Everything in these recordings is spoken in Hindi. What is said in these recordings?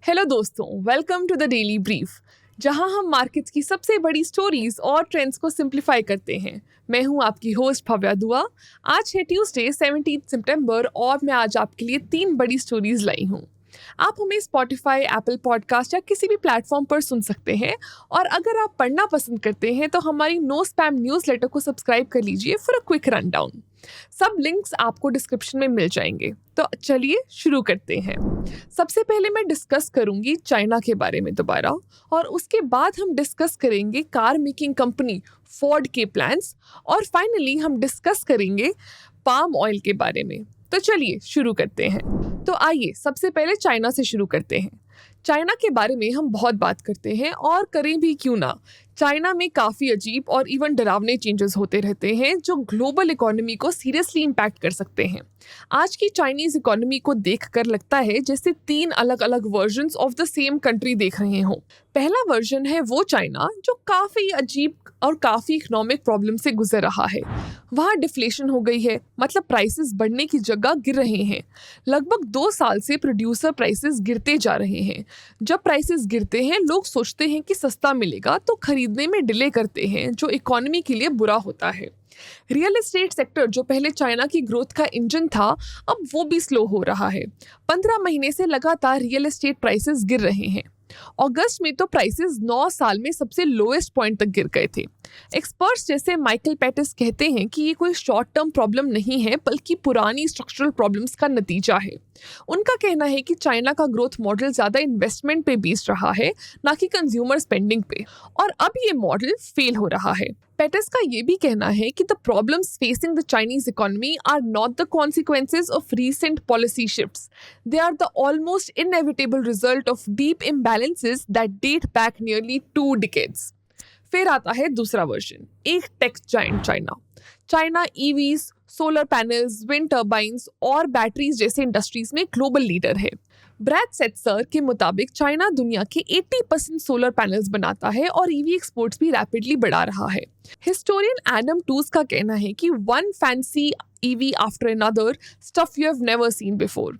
हेलो दोस्तों, welcome to the daily brief, जहां हम मार्केट्स की सबसे बड़ी स्टोरीज और ट्रेंड्स को सिंप्लीफाई करते हैं। मैं हूं आपकी होस्ट भव्या दुआ। आज है ट्यूसडे 17 सितंबर और मैं आज आपके लिए 3 बड़ी स्टोरीज लाई हूं। आप हमें स्पॉटिफाई, एप्पल पॉडकास्ट या किसी भी प्लेटफॉर्म पर सुन सकते हैं। और अगर आप पढ़ना पसंद करते हैं तो हमारी नो स्पैम न्यूज़लेटर को सब्सक्राइब कर लीजिए for a quick run down. सब लिंक्स आपको डिस्क्रिप्शन में मिल जाएंगे। तो चलिए शुरू करते हैं। सबसे पहले मैं डिस्कस करूंगी चाइना के बारे में दोबारा, और उसके बाद हम डिस्कस करेंगे कार मेकिंग कंपनी फोर्ड के प्लान्स, और फाइनली हम डिस्कस करेंगे पाम ऑयल के बारे में। तो चलिए शुरू करते हैं। तो आइए सबसे पहले चाइना से शुरू करते हैं। चाइना के बारे में हम बहुत बात करते हैं, और करें भी क्यों ना। चाइना में काफ़ी अजीब और इवन डरावने चेंजेस होते रहते हैं जो ग्लोबल इकोनॉमी को सीरियसली इम्पैक्ट कर सकते हैं। आज की चाइनीज़ इकोनॉमी को देखकर लगता है जैसे 3 अलग अलग versions of the same country देख रहे हों। पहला वर्जन है वो चाइना जो काफ़ी अजीब और काफ़ी इकोनॉमिक प्रॉब्लम से गुजर रहा है। वहाँ डिफ्लेशन हो गई है, मतलब प्राइसेस बढ़ने की जगह गिर रहे हैं। लगभग 2 साल से प्रोड्यूसर प्राइसेस गिरते जा रहे हैं। जब प्राइसेस गिरते हैं, लोग सोचते हैं कि सस्ता मिलेगा तो खरीदने में डिले करते हैं, जो इकोनॉमी के लिए बुरा होता है। रियल एस्टेट सेक्टर, जो पहले चाइना की ग्रोथ का इंजन था, अब वो भी स्लो हो रहा है। 15 महीने से लगातार रियल एस्टेट प्राइसेस गिर रहे हैं। अगस्त में तो प्राइसेस 9 साल में सबसे लोएस्ट पॉइंट तक गिर गए थे। एक्सपर्ट्स जैसे माइकल पैटिस कहते हैं कि ये कोई शॉर्ट टर्म प्रॉब्लम नहीं है, बल्कि पुरानी स्ट्रक्चरल प्रॉब्लम्स का नतीजा है। उनका कहना है कि चाइना का ग्रोथ मॉडल ज़्यादा इन्वेस्टमेंट पे बेस्ड रहा है, ना कि कंज्यूमर स्पेंडिंग पे, और अब ये मॉडल फेल हो रहा है। पैटिस का ये भी कहना है कि the problems facing the Chinese economy are not the consequences of recent policy shifts, they are the almost inevitable result of deep imbalances that date back nearly 2 decades. फिर आता है दूसरा वर्जन, एक tech giant China. China EVs, solar panels, wind turbines और बैटरीज जैसे इंडस्ट्रीज में ग्लोबल लीडर है। ब्रैड सेट्सर के मुताबिक चाइना दुनिया के 80% सोलर पैनल्स बनाता है और ईवी एक्सपोर्ट्स भी रैपिडली बढ़ा रहा है। हिस्टोरियन एडम टूज का कहना है कि one fancy EV after another, stuff you have never seen before.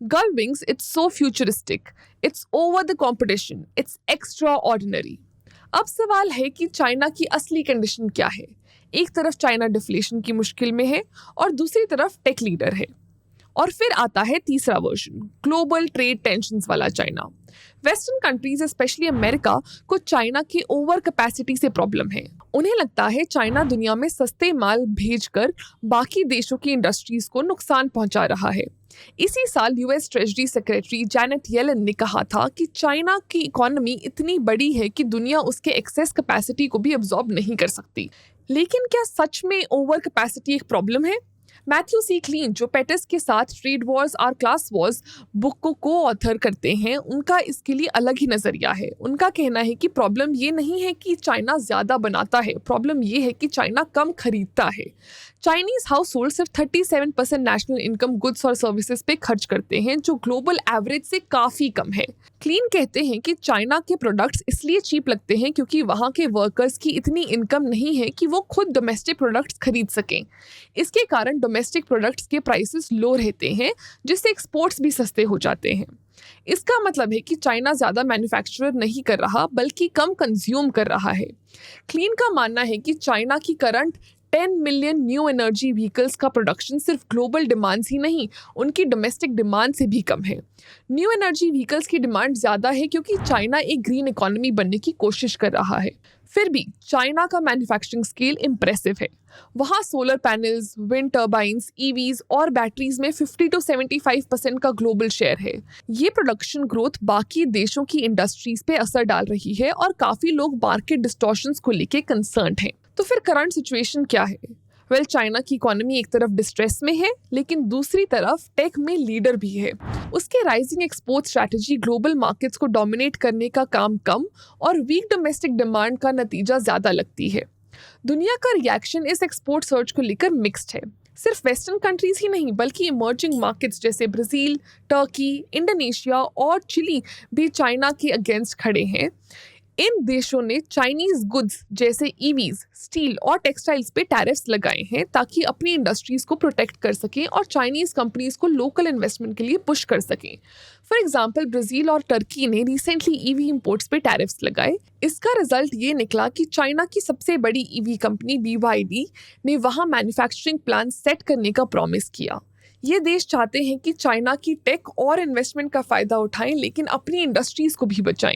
Gull wings, it's so futuristic. It's over the competition. It's extraordinary. अब सवाल है कि चाइना की असली कंडीशन क्या है। एक तरफ चाइना डिफ्लेशन की मुश्किल में है और दूसरी तरफ टेक लीडर है। और फिर आता है तीसरा वर्जन, ग्लोबल ट्रेड टेंशंस वाला China. Western countries specially America को चाइना की ओवर कैपेसिटी से प्रॉब्लम है। उन्हें लगता है चाइना दुनिया में सस्ते माल भेजकर बाकी देशों की इंडस्ट्रीज को नुकसान पहुंचा रहा है। इसी साल US treasury secretary Janet Yellen ने कहा था कि चाइना की इकोनॉमी इतनी बड़ी है कि दुनिया उसके एक्सेस कैपेसिटी को भी अब्सॉर्ब नहीं कर सकती। लेकिन क्या सच में ओवर कैपेसिटी एक प्रॉब्लम है? मैथ्यू सी क्लीन, जो पेटिस के साथ ट्रेड वॉर्स और क्लास वॉर्स बुक को ऑथर करते हैं, उनका इसके लिए अलग ही नज़रिया है। उनका कहना है कि प्रॉब्लम ये नहीं है कि चाइना ज़्यादा बनाता है, प्रॉब्लम ये है कि चाइना कम खरीदता है। चाइनीज़ हाउस होल्ड सिर्फ 37% नेशनल इनकम गुड्स और सर्विसेज पे खर्च करते हैं, जो ग्लोबल एवरेज से काफ़ी कम है। क्लीन कहते हैं कि चाइना के प्रोडक्ट्स इसलिए चीप लगते हैं क्योंकि वहाँ के वर्कर्स की इतनी इनकम नहीं है कि वो खुद डोमेस्टिक प्रोडक्ट्स खरीद सकें। इसके कारण डोमेस्टिक प्रोडक्ट्स के प्राइसेस लो रहते हैं, जिससे एक्सपोर्ट्स भी सस्ते हो जाते हैं। इसका मतलब है कि चाइना ज़्यादा मैन्युफैक्चरर नहीं कर रहा, बल्कि कम कंज्यूम कर रहा है। क्लीन का मानना है कि चाइना की current 10 million new energy vehicles का प्रोडक्शन सिर्फ ग्लोबल डिमांड ही नहीं, उनकी डोमेस्टिक डिमांड से भी कम है। न्यू एनर्जी व्हीकल्स की डिमांड ज़्यादा है क्योंकि चाइना एक ग्रीन इकोनॉमी बनने की कोशिश कर रहा है। फिर भी चाइना का मैन्युफैक्चरिंग स्केल इम्प्रेसिव है। वहाँ solar panels, wind turbines, EVs और बैटरीज में 50 to 75% का ग्लोबल शेयर है। ये प्रोडक्शन ग्रोथ बाकी देशों की इंडस्ट्रीज पे असर डाल रही है और काफ़ी लोग मार्केट डिस्टॉर्शंस को लेके कंसर्न्ड हैं। तो फिर करंट सिचुएशन क्या है? चाइना की इकोनॉमी एक तरफ डिस्ट्रेस में है, लेकिन दूसरी तरफ टेक में लीडर भी है। उसके rising export strategy global markets को डोमिनेट करने का काम कम और वीक डोमेस्टिक डिमांड का नतीजा ज़्यादा लगती है। दुनिया का रिएक्शन इस एक्सपोर्ट सर्च को लेकर मिक्स्ड है। सिर्फ वेस्टर्न कंट्रीज ही नहीं, बल्कि इमर्जिंग मार्केट्स जैसे ब्राज़ील, टर्की, इंडोनेशिया और चिली भी चाइना के अगेंस्ट खड़े हैं। इन देशों ने चाइनीज गुड्स जैसे ईवीज, स्टील और टेक्सटाइल्स पे टैरिफ्स लगाए हैं ताकि अपनी इंडस्ट्रीज को प्रोटेक्ट कर सकें और चाइनीज कंपनीज को लोकल इन्वेस्टमेंट के लिए पुश कर सकें। फॉर एग्जांपल, ब्राजील और टर्की ने रिसेंटली ईवी इंपोर्ट्स पे टैरिफ्स लगाए। इसका रिजल्ट ये निकला कि चाइना की सबसे बड़ी ईवी कंपनी BYD ने वहां मैन्युफैक्चरिंग प्लांट सेट करने का प्रॉमिस किया। ये देश चाहते हैं कि चाइना की टेक और इन्वेस्टमेंट का फायदा उठाएं, लेकिन अपनी इंडस्ट्रीज को भी बचाएं।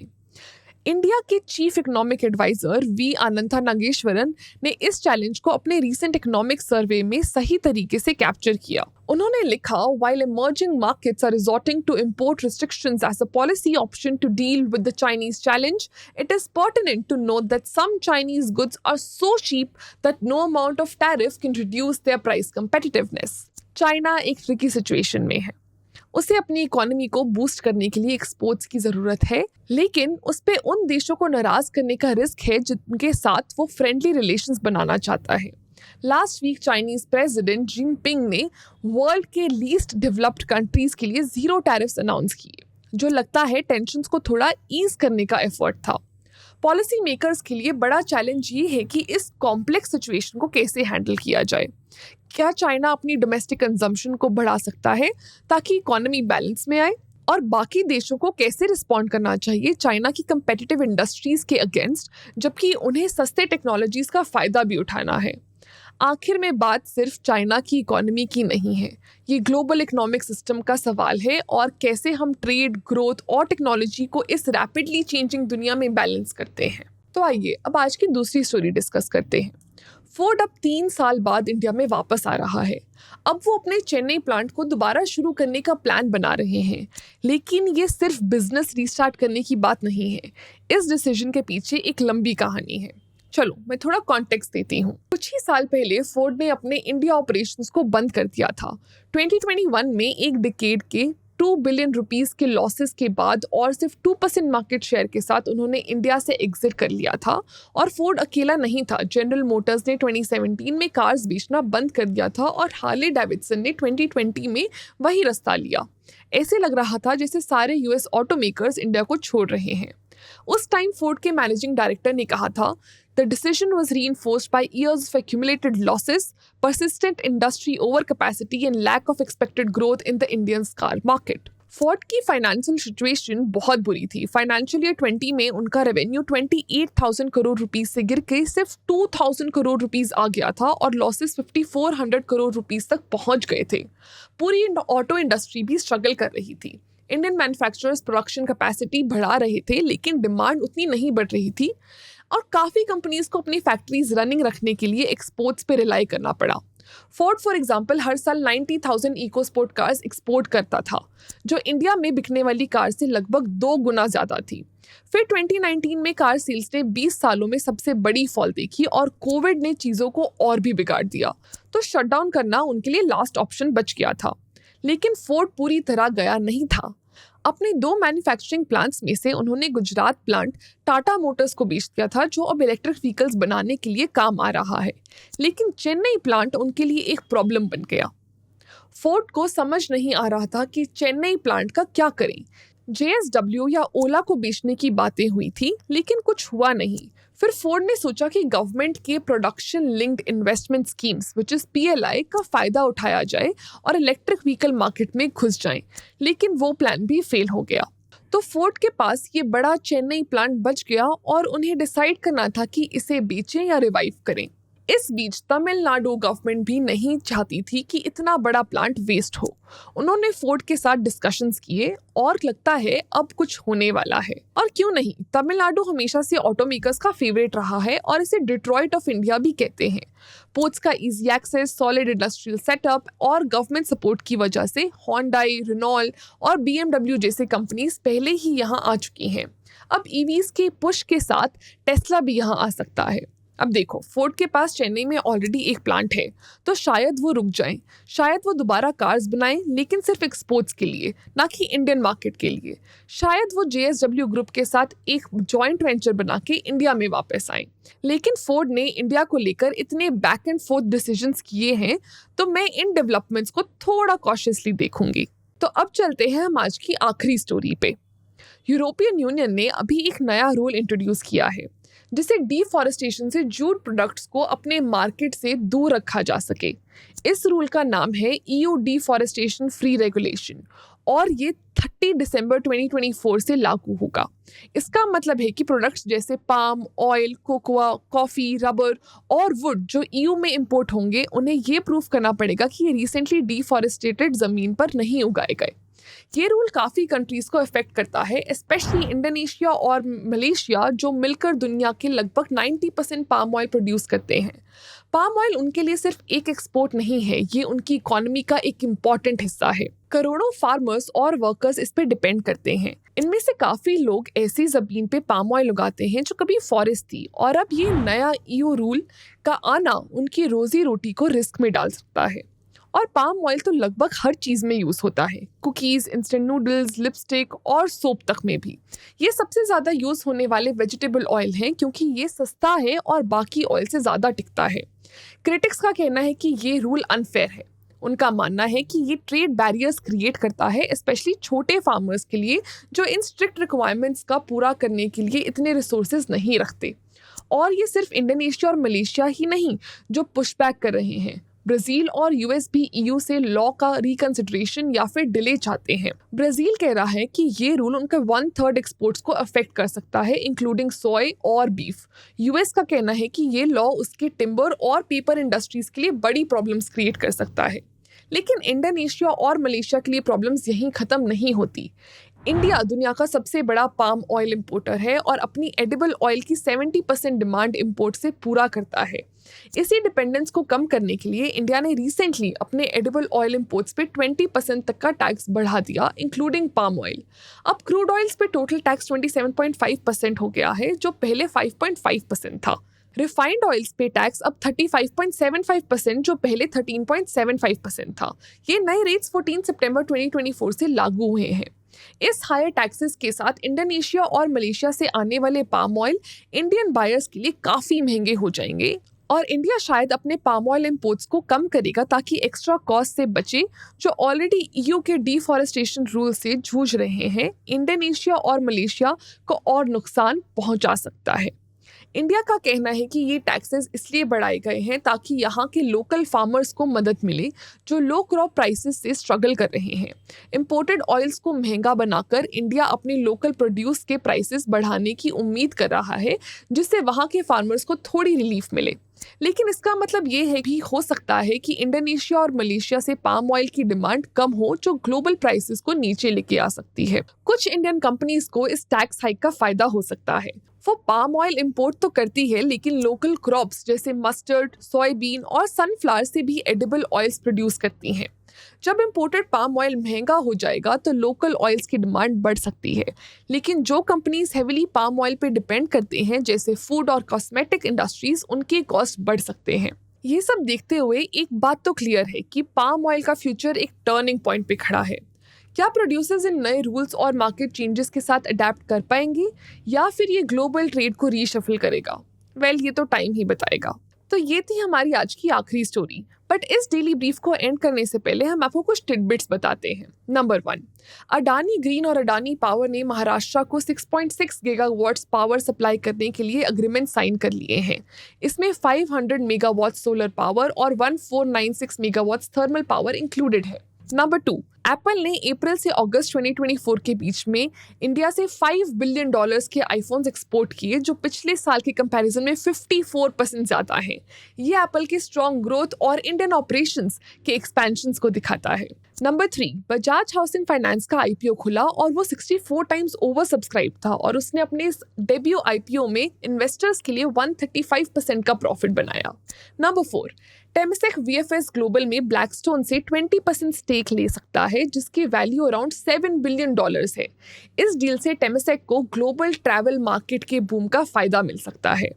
इंडिया के चीफ इकोनॉमिक एडवाइजर V अनंता नागेश्वरन ने इस चैलेंज को अपने रीसेंट इकोनॉमिक सर्वे में सही तरीके से कैप्चर किया। उन्होंने लिखा, while emerging markets are resorting to import restrictions as a policy option to deal with the Chinese challenge, it is pertinent to note that some Chinese goods are so cheap that no amount of tariff can reduce their price competitiveness. China एक ट्रिकी सिचुएशन में है। उसे अपनी इकोनॉमी को बूस्ट करने के लिए एक्सपोर्ट्स की जरूरत है, लेकिन उस पे उन देशों को नाराज करने का रिस्क है जिनके साथ वो फ्रेंडली रिलेशंस बनाना चाहता है। Last week Chinese president Jinping ने वर्ल्ड के लीस्ट डेवलप्ड कंट्रीज के लिए 0 टैरिफ्स अनाउंस किए, जो लगता है टेंशंस को थोड़ा ईज करने का एफर्ट था। पॉलिसी मेकर्स के लिए बड़ा चैलेंज ये है कि इस कॉम्प्लेक्स सिचुएशन को कैसे हैंडल किया जाए। क्या चाइना अपनी डोमेस्टिक कंजम्पशन को बढ़ा सकता है ताकि इकोनॉमी बैलेंस में आए, और बाकी देशों को कैसे रिस्पॉन्ड करना चाहिए चाइना की कंपेटिटिव इंडस्ट्रीज के अगेंस्ट, जबकि उन्हें सस्ते टेक्नोलॉजीज का फायदा भी उठाना है। आखिर में बात सिर्फ चाइना की इकोनॉमी की नहीं है, ये ग्लोबल इकोनॉमिक सिस्टम का सवाल है और कैसे हम ट्रेड, ग्रोथ और टेक्नोलॉजी को इस रैपिडली चेंजिंग दुनिया में बैलेंस करते हैं। तो आइए अब आज की दूसरी स्टोरी डिस्कस करते हैं। फोर्ड अब 3 साल बाद इंडिया में वापस आ रहा है। अब वो अपने चेन्नई प्लांट को दोबारा शुरू करने का प्लान बना रहे हैं, लेकिन ये सिर्फ बिजनेस रीस्टार्ट करने की बात नहीं है। इस डिसीजन के पीछे एक लंबी कहानी है। चलो मैं थोड़ा कॉन्टेक्स्ट देती हूँ। कुछ ही साल पहले फोर्ड ने अपने इंडिया ऑपरेशंस को बंद कर दिया था। 2021 में एक डिकेड के 2 बिलियन रुपीस के लॉसेस के बाद और सिर्फ 2% मार्केट शेयर के साथ उन्होंने इंडिया से एग्जिट कर लिया था। और फोर्ड अकेला नहीं था। जनरल मोटर्स ने 2017 में कार्स बेचना बंद कर दिया था और हार्ले डेविडसन ने 2020 में वही रास्ता लिया। ऐसे लग रहा था जैसे सारे US ऑटो मेकर्स इंडिया को छोड़ रहे हैं। उस टाइम फोर्ड के मैनेजिंग डायरेक्टर ने कहा था, The decision was reinforced by years of accumulated losses, persistent industry overcapacity and lack of expected growth in the Indian car market. Ford की फाइनेंशियल सिचुएशन बहुत बुरी थी। फाइनेंशियल ईयर 20 में उनका रेवेन्यू 28,000 करोड़ रुपीस से गिर के सिर्फ 2,000 करोड़ रुपीस आ गया था और लॉसेस 5,400 करोड़ रुपीस तक पहुंच गए थे। पूरी ऑटो इंडस्ट्री भी स्ट्रगल कर रही थी। इंडियन मैन्युफैक्चरर्स प्रोडक्शन कैपेसिटी बढ़ा रहे थे, लेकिन डिमांड उतनी नहीं बढ़ रही थी और काफ़ी कंपनीज को अपनी फैक्ट्रीज रनिंग रखने के लिए एक्सपोर्ट्स पे रिलाई करना पड़ा। फोर्ड फॉर एग्जांपल हर साल 90,000 इको स्पोर्ट कार्स एक्सपोर्ट करता था, जो इंडिया में बिकने वाली कार से लगभग 2 गुना ज़्यादा थी। फिर 2019 में कार सेल्स ने 20 सालों में सबसे बड़ी फॉल देखी और कोविड ने चीज़ों को और भी बिगाड़ दिया, तो शटडाउन करना उनके लिए लास्ट ऑप्शन बच गया था। लेकिन फोर्ड पूरी तरह गया नहीं था। अपने 2 मैन्युफैक्चरिंग प्लांट्स में से उन्होंने गुजरात प्लांट टाटा मोटर्स को बेच दिया था, जो अब इलेक्ट्रिक व्हीकल्स बनाने के लिए काम आ रहा है। लेकिन चेन्नई प्लांट उनके लिए एक प्रॉब्लम बन गया। फोर्ड को समझ नहीं आ रहा था कि चेन्नई प्लांट का क्या करें। JSW या ओला को बेचने की बातें हुई थी, लेकिन कुछ हुआ नहीं। फिर फोर्ड ने सोचा कि गवर्नमेंट के production linked investment schemes which is PLI का फायदा उठाया जाए और इलेक्ट्रिक व्हीकल मार्केट में घुस जाएं, लेकिन वो प्लान भी फेल हो गया। तो फोर्ड के पास ये बड़ा चेन्नई प्लांट बच गया और उन्हें डिसाइड करना था कि इसे बेचें या रिवाइव करें। इस बीच तमिलनाडु गवर्नमेंट भी नहीं चाहती थी कि इतना बड़ा प्लांट वेस्ट हो। उन्होंने फोर्ड के साथ डिस्कशंस किए और लगता है अब कुछ होने वाला है। और क्यों नहीं, तमिलनाडु हमेशा से ऑटोमेकर्स का फेवरेट रहा है और इसे डिट्रॉइट ऑफ इंडिया भी कहते हैं। पोर्ट्स का easy access, solid industrial setup और गवर्नमेंट सपोर्ट की वजह से होंडाई, रेनॉल्ट और BMW जैसे कंपनीज पहले ही यहाँ आ चुकी हैं। अब EVs के पुश के साथ टेस्ला भी यहाँ आ सकता है। अब देखो, फोर्ड के पास चेन्नई में ऑलरेडी एक प्लांट है, तो शायद वो रुक जाएं। शायद वो दोबारा कार्स बनाएं, लेकिन सिर्फ एक्सपोर्ट्स के लिए, ना कि इंडियन मार्केट के लिए। शायद वो JSW ग्रुप के साथ एक जॉइंट वेंचर बना के इंडिया में वापस आएं। लेकिन फोर्ड ने इंडिया को लेकर इतने बैक एंड फोर्थ डिसीजंस किए हैं, तो मैं इन डेवलपमेंट्स को थोड़ा कॉशियसली देखूंगी। तो अब चलते हैं हम आज की आखिरी स्टोरी पे। यूरोपियन यूनियन ने अभी एक नया रूल इंट्रोड्यूस किया है जिसे डिफॉरेस्टेशन से जूट प्रोडक्ट्स को अपने मार्केट से दूर रखा जा सके। इस रूल का नाम है ईयू डिफॉरेस्टेशन फ्री रेगुलेशन और ये 30 दिसंबर 2024 से लागू होगा। इसका मतलब है कि प्रोडक्ट्स जैसे palm oil, cocoa, coffee, rubber और वुड जो ईयू में इंपोर्ट होंगे, उन्हें ये प्रूफ करना पड़ेगा कि ये रिसेंटली डिफॉरेस्टेटेड ज़मीन पर नहीं उगाए गए। ये रूल काफ़ी कंट्रीज़ को अफेक्ट करता है, स्पेशली इंडोनेशिया और मलेशिया जो मिलकर दुनिया के लगभग 90% पाम ऑयल प्रोड्यूस करते हैं। पाम ऑयल उनके लिए सिर्फ एक एक्सपोर्ट नहीं है, ये उनकी इकोनॉमी का एक इम्पॉर्टेंट हिस्सा है। करोड़ों फार्मर्स और वर्कर्स इस पे डिपेंड करते हैं। इनमें से काफ़ी लोग ऐसी ज़मीन पे पाम ऑयल उगाते हैं जो कभी फॉरेस्ट थी, और अब ये नया ईयू रूल का आना उनकी रोजी रोटी को रिस्क में डाल सकता है। और पाम ऑयल तो लगभग हर चीज़ में यूज़ होता है, कुकीज़, इंस्टेंट नूडल्स, लिपस्टिक और सोप तक में भी। ये सबसे ज़्यादा यूज़ होने वाले वेजिटेबल ऑयल हैं क्योंकि ये सस्ता है और बाकी ऑयल से ज़्यादा टिकता है। क्रिटिक्स का कहना है कि ये रूल अनफेयर है। उनका मानना है कि ये ट्रेड बैरियर्स क्रिएट करता है, स्पेशली छोटे फार्मर्स के लिए जो इन स्ट्रिक्ट रिक्वायरमेंट्स का पूरा करने के लिए इतने रिसोर्सेज नहीं रखते। और ये सिर्फ इंडोनेशिया और मलेशिया ही नहीं जो पुशबैक कर रहे हैं, ब्राज़ील और यूएस भी ईयू से लॉ का रिकंसिडरेशन या फिर डिले चाहते हैं। ब्राज़ील कह रहा है कि ये रूल उनका 1/3 एक्सपोर्ट्स को अफेक्ट कर सकता है, इंक्लूडिंग सोय और बीफ। यूएस का कहना है कि ये लॉ उसके टिम्बर और पेपर इंडस्ट्रीज के लिए बड़ी प्रॉब्लम्स क्रिएट कर सकता है। लेकिन इंडोनेशिया और मलेशिया के लिए प्रॉब्लम्स यहीं ख़त्म नहीं होती। इंडिया दुनिया का सबसे बड़ा पाम ऑयल इंपोर्टर है और अपनी एडिबल ऑयल की 70% डिमांड इंपोर्ट से पूरा करता है। इसी डिपेंडेंस को कम करने के लिए इंडिया ने रिसेंटली अपने एडिबल ऑयल इंपोर्ट्स पे 20% तक का टैक्स बढ़ा दिया, इंक्लूडिंग पाम ऑयल। अब क्रूड ऑयल्स पे टोटल टैक्स 27.5% हो गया है, जो पहले 5.5% था। रिफाइंड ऑयल्स पे टैक्स अब 35.75%, जो पहले 13.75% था। ये नए रेट्स 14 सितंबर 2024 से लागू हुए हैं। इस हायर टैक्सेस के साथ इंडोनेशिया और मलेशिया से आने वाले पाम ऑयल इंडियन बायर्स के लिए काफ़ी महंगे हो जाएंगे, और इंडिया शायद अपने पाम ऑयल इंपोर्ट्स को कम करेगा ताकि एक्स्ट्रा कॉस्ट से बचे, जो ऑलरेडी ईयू के डिफॉरेस्टेशन रूल से जूझ रहे हैं। इंडोनेशिया और मलेशिया को और नुकसान पहुंचा सकता है। इंडिया का कहना है कि ये टैक्सेस इसलिए बढ़ाए गए हैं ताकि यहाँ के लोकल फार्मर्स को मदद मिले जो लो क्रॉप प्राइसेस से स्ट्रगल कर रहे हैं। इंपोर्टेड ऑयल्स को महंगा बनाकर इंडिया अपने लोकल प्रोड्यूस के प्राइसेस बढ़ाने की उम्मीद कर रहा है, जिससे वहाँ के फार्मर्स को थोड़ी रिलीफ मिले। लेकिन इसका मतलब ये है भी हो सकता है कि इंडोनेशिया और मलेशिया से पाम ऑयल की डिमांड कम हो, जो ग्लोबल प्राइसेस को नीचे लेके आ सकती है। कुछ इंडियन कंपनीज को इस टैक्स हाइक का फायदा हो सकता है। वो पाम ऑयल इंपोर्ट तो करती है, लेकिन लोकल क्रॉप्स जैसे मस्टर्ड, सोयाबीन और सनफ्लावर से भी एडिबल ऑयल्स प्रोड्यूस करती हैं। जब इंपोर्टेड पाम ऑयल महंगा हो जाएगा तो लोकल ऑयल्स की डिमांड बढ़ सकती है, लेकिन जो कंपनीज हेविली पाम ऑयल पे डिपेंड करते हैं जैसे फूड और कॉस्मेटिक इंडस्ट्रीज, उनके कॉस्ट बढ़ सकते हैं। ये सब देखते हुए एक बात तो क्लियर है कि पाम ऑयल का फ्यूचर एक टर्निंग पॉइंट पे खड़ा है। क्या प्रोड्यूसर्स इन नए रूल्स और मार्केट चेंजेस के साथ अडेप्ट कर पाएंगे या फिर ये ग्लोबल ट्रेड को रीशफल करेगा? ये तो टाइम ही बताएगा। तो ये थी हमारी आज की आखिरी स्टोरी, बट इस डेली ब्रीफ को एंड करने से पहले हम आपको कुछ टिडबिट्स बताते हैं। नंबर 1, अडानी ग्रीन और अडानी पावर ने महाराष्ट्र को 6.6 गीगावाट्स पावर सप्लाई करने के लिए अग्रीमेंट साइन कर लिए हैं। इसमें 500 मेगावाट सोलर पावर और 1496 मेगावाट्स थर्मल पावर इंक्लूडेड है। नंबर 2, एप्पल ने अप्रैल से अगस्त 2024 के बीच में इंडिया से $5 बिलियन के आईफोन्स एक्सपोर्ट किए, जो पिछले साल के कंपैरिजन में 54% ज़्यादा हैं। ये एप्पल की स्ट्रॉन्ग ग्रोथ और इंडियन ऑपरेशंस के एक्सपेंशंस को दिखाता है। नंबर 3, बजाज हाउसिंग फाइनेंस का आईपीओ खुला और वो 64 टाइम्स ओवर सब्सक्राइब था, और उसने अपने इस डेब्यू आईपीओ में इन्वेस्टर्स के लिए 135% का प्रॉफिट बनाया। नंबर 4, टेमेसेक वीएफएस ग्लोबल में ब्लैकस्टोन से 20% स्टेक ले सकता है, जिसकी वैल्यू अराउंड $7 बिलियन है। इस डील से टेमेसेक को ग्लोबल ट्रैवल मार्केट के बूम का फायदा मिल सकता है।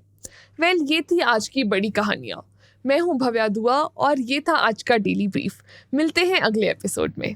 ये थी आज की बड़ी कहानियाँ। मैं हूँ भव्या दुआ और ये था आज का डेली ब्रीफ। मिलते हैं अगले एपिसोड में।